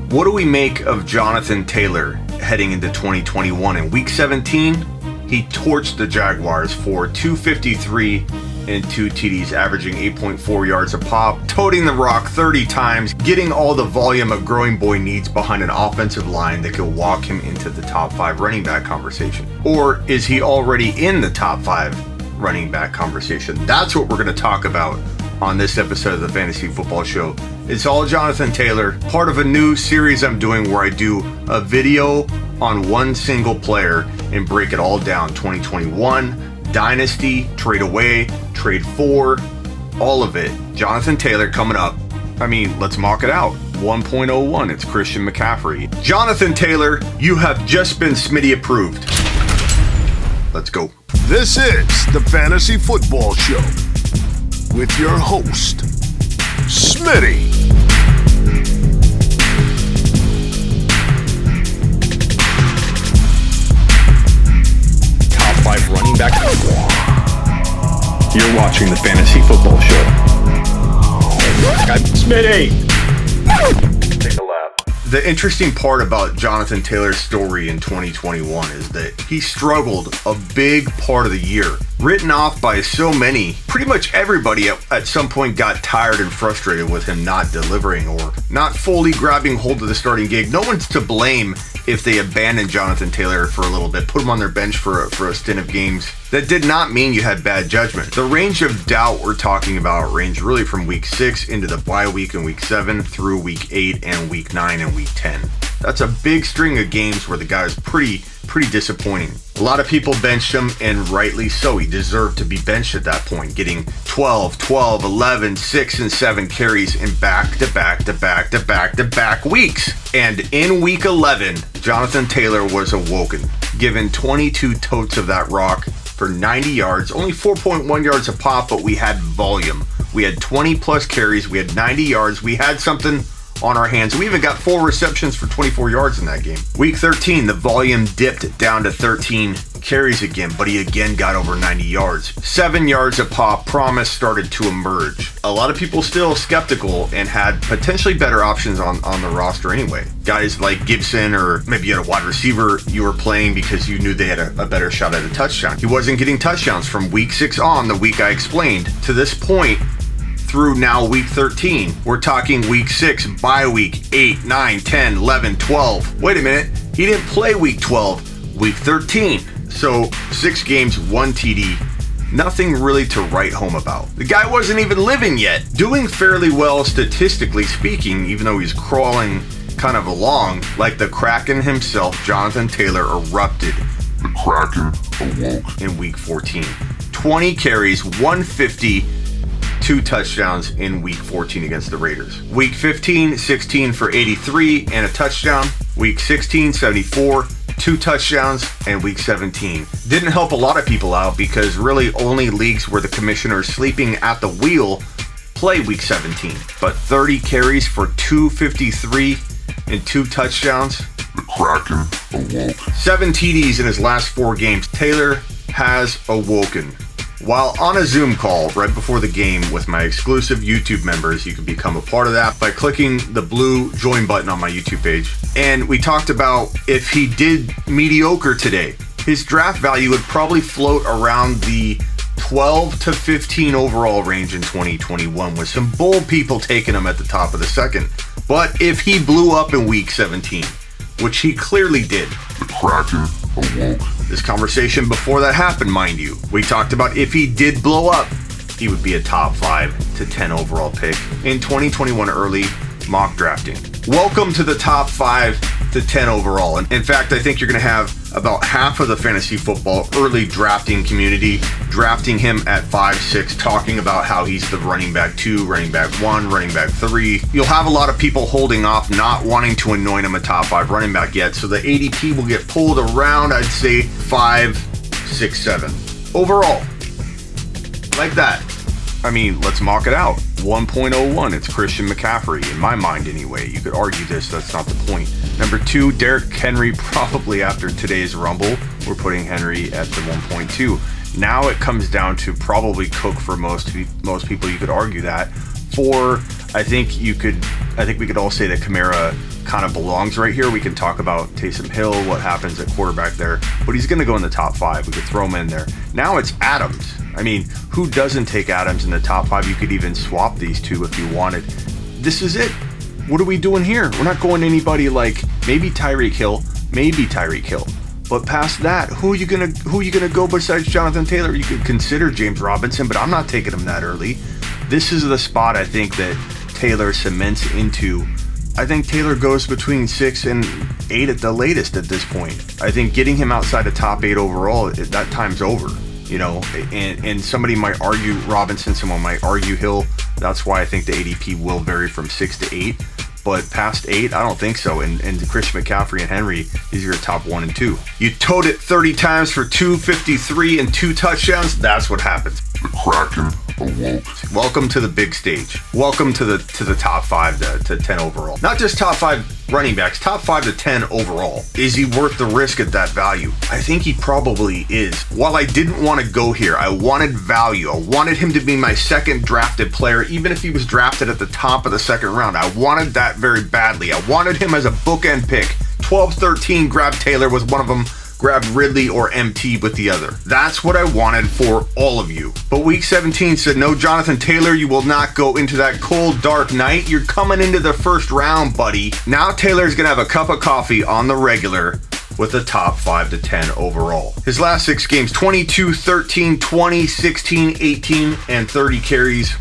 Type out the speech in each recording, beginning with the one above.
What do we make of Jonathan Taylor heading into 2021? In Week 17, he torched the Jaguars for 253 and 2 TDs, averaging 8.4 yards a pop, toting the rock 30 times, getting all the volume a growing boy needs behind an offensive line that could walk him into the top 5 running back conversation. Or is he already in the top 5 running back conversation? That's what we're going to talk about on this episode of the Fantasy Football Show. It's all Jonathan Taylor, part of a new series I'm doing where I do a video on one single player and break it all down. 2021, dynasty, trade away, trade for, all of it. Jonathan Taylor coming up. I mean, let's mock it out. 1.01, it's Christian McCaffrey. Jonathan Taylor, you have just been Smitty approved. Let's go. This is the Fantasy Football Show with your host, Smitty. Top 5 running back. You're watching the Fantasy Football Show. I'm Smitty. Take a lap. The interesting part about Jonathan Taylor's story in 2021 is that he struggled a big part of the year. Written off by so many, pretty much everybody at some point got tired and frustrated with him not delivering or not fully grabbing hold of the starting gig. No one's to blame if they abandoned Jonathan Taylor for a little bit, put him on their bench for a stint of games. That did not mean you had bad judgment. The range of doubt we're talking about ranged really from week 6 into the bye week in week 7 through week 8 and week 9 and week 10. That's a big string of games where the guy is pretty disappointing. A lot of people benched him, and rightly so. He deserved to be benched at that point, getting 12, 11, 6, and 7 carries in back-to-back weeks. And in week 11, Jonathan Taylor was awoken, given 22 totes of that rock for 90 yards, only 4.1 yards a pop, but we had volume. We had 20 plus carries, we had 90 yards, we had something on our hands. We even got 4 receptions for 24 yards in that game. Week 13, the volume dipped down to 13 carries again, but he again got over 90 yards. 7 yards a pop, promise started to emerge. A lot of people still skeptical and had potentially better options on the roster anyway. Guys like Gibson, or maybe you had a wide receiver you were playing because you knew they had a better shot at a touchdown. He wasn't getting touchdowns from week 6 on, the week I explained. To this point, through now week 13. We're talking week 6, bye week, 8, 9, 10, 11, 12. Wait a minute, he didn't play week 12, week 13. So 6 games, 1 TD, nothing really to write home about. The guy wasn't even living yet. Doing fairly well statistically speaking, even though he's crawling kind of along. Like the Kraken himself, Jonathan Taylor erupted. The Kraken awoke. In week 14. 20 carries, 150, 2 touchdowns in week 14 against the Raiders. Week 15, 16 for 83 and a touchdown. Week 16, 74, 2 touchdowns, and week 17. Didn't help a lot of people out because really only leagues where the commissioner is sleeping at the wheel play week 17. But 30 carries for 253 and 2 touchdowns. The Kraken awoke. 7 TDs in his last 4 games. Taylor has awoken. While on a Zoom call right before the game with my exclusive YouTube members, you can become a part of that by clicking the blue join button on my YouTube page. And we talked about if he did mediocre today, his draft value would probably float around the 12 to 15 overall range in 2021, with some bold people taking him at the top of the second. But if he blew up in week 17, which he clearly did, the Kraken awoke. This conversation before that happened, mind you. We talked about if he did blow up, he would be a top 5 to 10 overall pick in 2021 early mock drafting. Welcome to the top 5 to 10 overall. And in fact, I think you're going to have about half of the fantasy football early drafting community drafting him at 5-6, talking about how he's the running back 2, running back 1, running back 3. You'll have a lot of people holding off, not wanting to anoint him a top 5 running back yet. So the ADP will get pulled around, I'd say 5, 6, 7 overall. Like that. I mean, let's mock it out. 1.01, it's Christian McCaffrey, in my mind anyway. You could argue this, that's not the point. Number 2, Derrick Henry, probably after today's Rumble. We're putting Henry at the 1.2. Now it comes down to probably Cook for most people, you could argue that. For I think we could all say that Kamara kind of belongs right here. We can talk about Taysom Hill, what happens at quarterback there, but he's going to go in the top 5. We could throw him in there. Now it's Adams. I mean, who doesn't take Adams in the top 5? You could even swap these two if you wanted. This is it. What are we doing here? We're not going to anybody like maybe Tyreek Hill, but past that, who are you gonna go besides Jonathan Taylor? You could consider James Robinson, but I'm not taking him that early. This is the spot I think that Taylor cements into. I think Taylor goes between 6 and 8 at the latest at this point. I think getting him outside the top 8 overall, that time's over. You know, and somebody might argue Robinson, someone might argue Hill. That's why I think the ADP will vary from 6 to 8. But past 8, I don't think so. And Christian McCaffrey and Henry, these are your top 1 and 2. You towed it 30 times for 253 and 2 touchdowns. That's what happens. The Kraken awoke. Welcome to the big stage. Welcome to the top 5 to 10 overall. Not just top 5 running backs, top 5 to 10 overall. Is he worth the risk at that value? I think he probably is. While I didn't want to go here, I wanted value. I wanted him to be my second drafted player, even if he was drafted at the top of the second round. I wanted that very badly. I wanted him as a bookend pick. 12-13, grab Taylor with one of them. Grab Ridley or MT with the other. That's what I wanted for all of you. But week 17 said, no, Jonathan Taylor, you will not go into that cold, dark night. You're coming into the first round, buddy. Now Taylor's going to have a cup of coffee on the regular with the top 5 to 10 overall. His last 6 games, 22, 13, 20, 16, 18, and 30 carries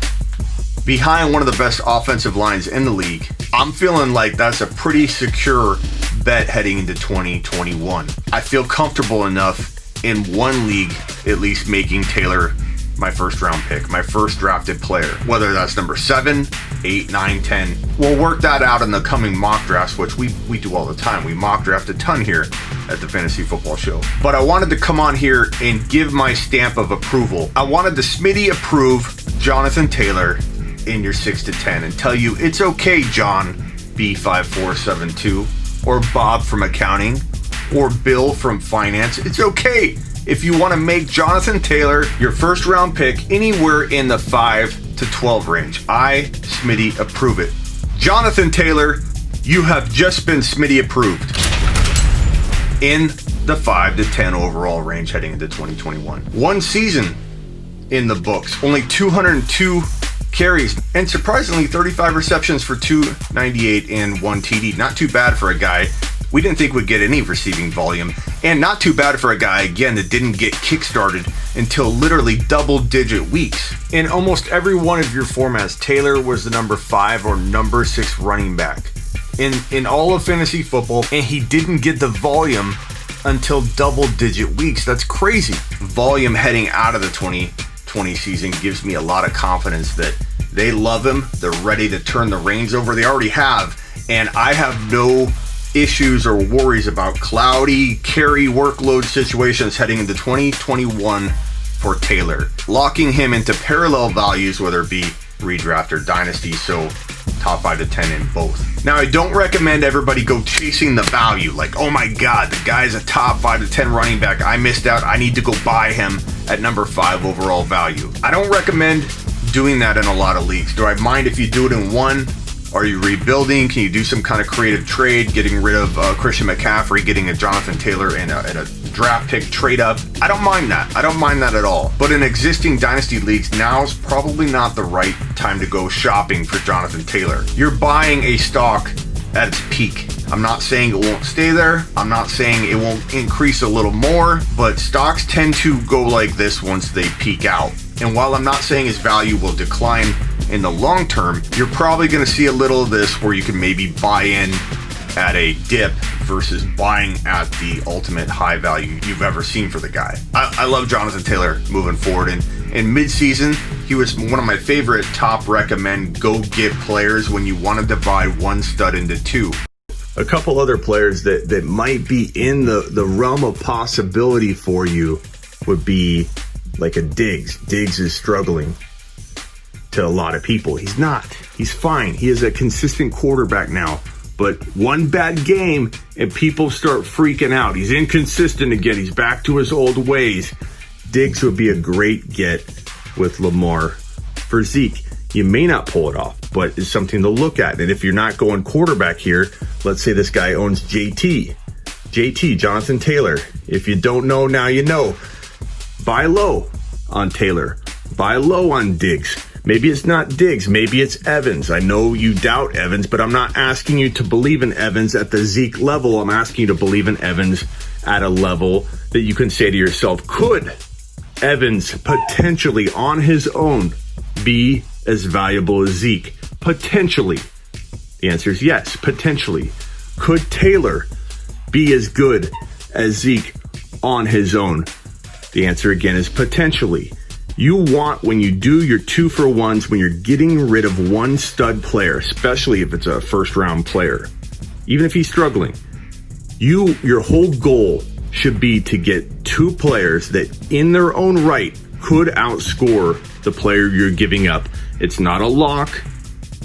behind one of the best offensive lines in the league. I'm feeling like that's a pretty secure bet heading into 2021. I feel comfortable enough in one league at least making Taylor my first round pick, my first drafted player, whether that's number 7, 8, 9, 10. We'll work that out in the coming mock drafts, which we do all the time. We mock draft a ton here at the Fantasy Football Show. But I wanted to come on here and give my stamp of approval. I wanted the Smitty Approve Jonathan Taylor in your 6 to 10 and tell you it's okay, John B5472, or Bob from accounting, or Bill from finance. It's okay if you want to make Jonathan Taylor your first round pick anywhere in the 5 to 12 range. I, Smitty, approve it. Jonathan Taylor, you have just been Smitty approved in the 5 to 10 overall range heading into 2021. One season in the books, only 202 carries, and surprisingly 35 receptions for 298 and 1 TD. Not too bad for a guy we didn't think would get any receiving volume, and not too bad for a guy, again, that didn't get kickstarted until literally double-digit weeks. In almost every one of your formats, Taylor was the number 5 or number 6 running back in all of fantasy football, and he didn't get the volume until double-digit weeks. That's crazy. Volume heading out of the 2020 season gives me a lot of confidence that they love him. They're ready to turn the reins over. They already have, and I have no issues or worries about cloudy carry workload situations heading into 2021 for Taylor. Locking him into parallel values, whether it be redraft or dynasty, so top 5 to 10 in both. Now, I don't recommend everybody go chasing the value, like, oh my god, the guy's a top 5 to 10 running back, I missed out, I need to go buy him at number 5 overall value. I don't recommend doing that in a lot of leagues. Do I mind if you do it in one? Are you rebuilding? Can you do some kind of creative trade, getting rid of Christian McCaffrey, getting a Jonathan Taylor and a draft pick trade up? I don't mind that. I don't mind that at all. But in existing dynasty leagues, now's probably not the right time to go shopping for Jonathan Taylor. You're buying a stock at its peak. I'm not saying it won't stay there. I'm not saying it won't increase a little more, but stocks tend to go like this once they peak out. And while I'm not saying his value will decline in the long term, you're probably going to see a little of this where you can maybe buy in at a dip versus buying at the ultimate high value you've ever seen for the guy. I love Jonathan Taylor moving forward, and in mid-season, he was one of my favorite top recommend go-get players when you want to divide one stud into two. A couple other players that might be in the realm of possibility for you would be like a Diggs. Diggs is struggling to a lot of people. He's not. He's fine. He is a consistent quarterback now. But one bad game and people start freaking out. He's inconsistent again. He's back to his old ways. Diggs would be a great get with Lamar. For Zeke, you may not pull it off. but it's something to look at. And if you're not going quarterback here, let's say this guy owns JT, Jonathan Taylor. If you don't know, now you know. Buy low on Taylor. Buy low on Diggs. Maybe it's not Diggs. Maybe it's Evans. I know you doubt Evans, but I'm not asking you to believe in Evans at the Zeke level. I'm asking you to believe in Evans at a level that you can say to yourself, could Evans potentially on his own be as valuable as Zeke? Potentially. The answer is yes, potentially. Could Taylor be as good as Zeke on his own? The answer again is potentially. You want, when you do your 2-for-1s, when you're getting rid of one stud player, especially if it's a first-round player, even if he's struggling, your whole goal should be to get 2 players that in their own right could outscore the player you're giving up. It's not a lock.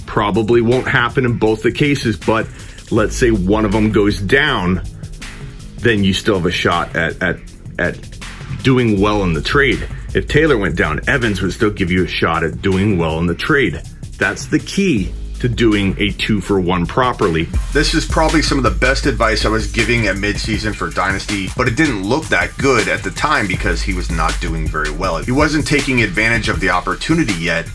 Probably won't happen in both the cases, but let's say one of them goes down, then you still have a shot at doing well in the trade. If Taylor went down, Evans would still give you a shot at doing well in the trade. That's the key to doing a 2-for-1 properly. This is probably some of the best advice I was giving at midseason for Dynasty, but it didn't look that good at the time because he was not doing very well. He wasn't taking advantage of the opportunity yet,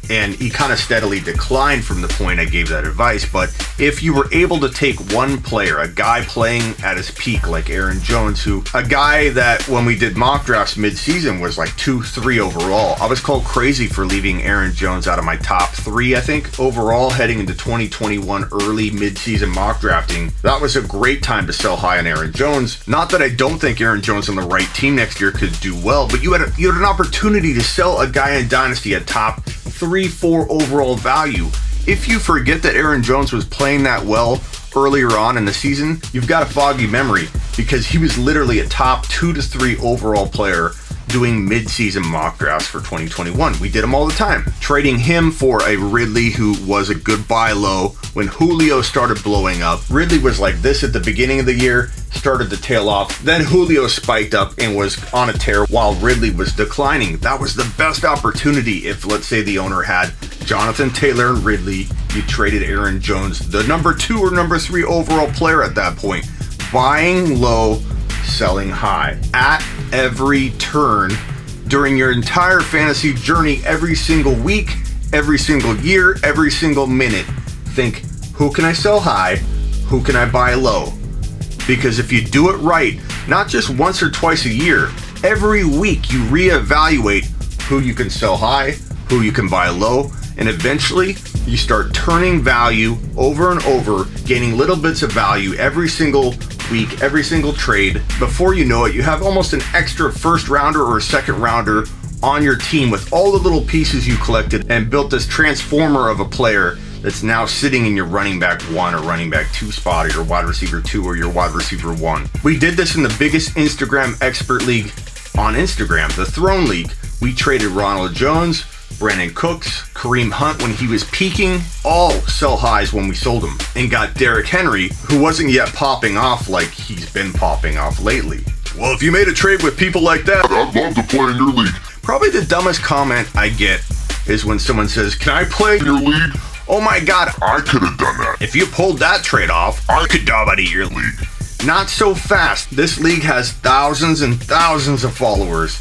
and he kind of steadily declined from the point I gave that advice. But if you were able to take one player, a guy playing at his peak like Aaron Jones, a guy that when we did mock drafts mid-season was like 2-3 overall. I was called crazy for leaving Aaron Jones out of my top 3, I think, overall heading into 2021 early mid-season mock drafting. That was a great time to sell high on Aaron Jones. Not that I don't think Aaron Jones on the right team next year could do well, but you had an opportunity to sell a guy in Dynasty at top 3-4 overall value. If you forget that Aaron Jones was playing that well earlier on in the season, you've got a foggy memory because he was literally a top 2 to 3 overall player doing mid-season mock drafts for 2021. We did them all the time. Trading him for a Ridley who was a good buy low. When Julio started blowing up, Ridley was like this at the beginning of the year, started to tail off. Then Julio spiked up and was on a tear while Ridley was declining. That was the best opportunity if, let's say, the owner had Jonathan Taylor and Ridley. You traded Aaron Jones, the number 2 or number 3 overall player at that point. Buying low, selling high at every turn during your entire fantasy journey, every single week, every single year, every single minute. Think, who can I sell high? Who can I buy low? Because if you do it right, not just once or twice a year, every week you reevaluate who you can sell high, who you can buy low, and eventually you start turning value over and over, gaining little bits of value every single week, every single trade. Before you know it, you have almost an extra first rounder or second rounder on your team with all the little pieces you collected and built this transformer of a player that's now sitting in your running back 1 or running back 2 spot, or your wide receiver 2 or your wide receiver 1. We did this in the biggest Instagram expert league on Instagram, the Throne League. We traded Ronald Jones, Brandon Cooks, Kareem Hunt when he was peaking, all sell highs when we sold him, and got Derrick Henry, who wasn't yet popping off like he's been popping off lately. Well, if you made a trade with people like that, I'd love to play in your league. Probably the dumbest comment I get is when someone says, "Can I play In your league? Oh my God, I could have done that. if you pulled that trade off, I could dominate your league." Not so fast. This league has thousands and thousands of followers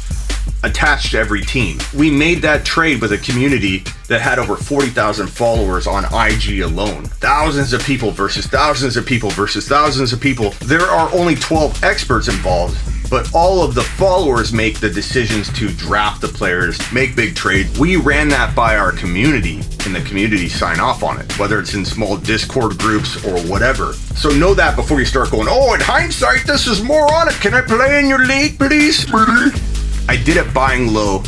attached to every team. We made that trade with a community that had over 40,000 followers on IG alone. Thousands of people versus thousands of people versus thousands of people. There are only 12 experts involved, but all of the followers make the decisions to draft the players, make big trades. We ran that by our community, and the community sign off on it, whether it's in small Discord groups or whatever. So know that before you start going, "Oh, in hindsight, this is more on it. Can I play in your league, please?" I did it buying low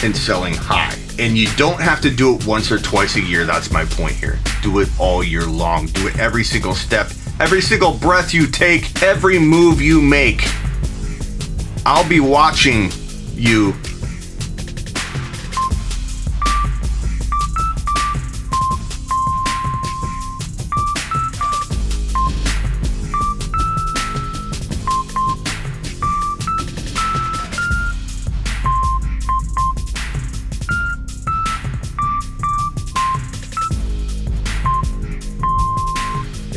and selling high. And you don't have to do it once or twice a year. That's my point here. Do it all year long. Do it every single step, every single breath you take, every move you make. I'll be watching you.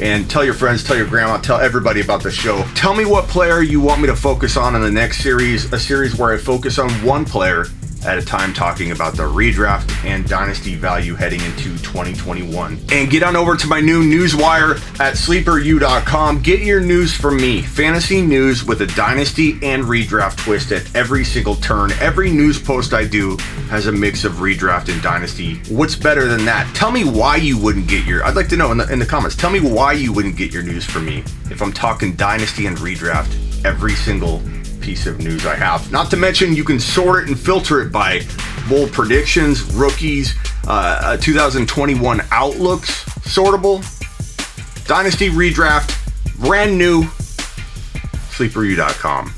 And tell your friends, tell your grandma, tell everybody about the show. Tell me what player you want me to focus on in the next series, a series where I focus on one player at a time, talking about the redraft and dynasty value heading into 2021. And get on over to my new newswire at sleeperu.com. Get your news from me. Fantasy news with a dynasty and redraft twist at every single turn. Every news post I do has a mix of redraft and dynasty. What's better than that? Tell me why you wouldn't get I'd like to know in the comments. Tell me why you wouldn't get your news from me if I'm talking dynasty and redraft every single piece of news I have. Not to mention, you can sort it and filter it by bold predictions, rookies, 2021 outlooks, sortable, dynasty, redraft, brand new, sleeperu.com.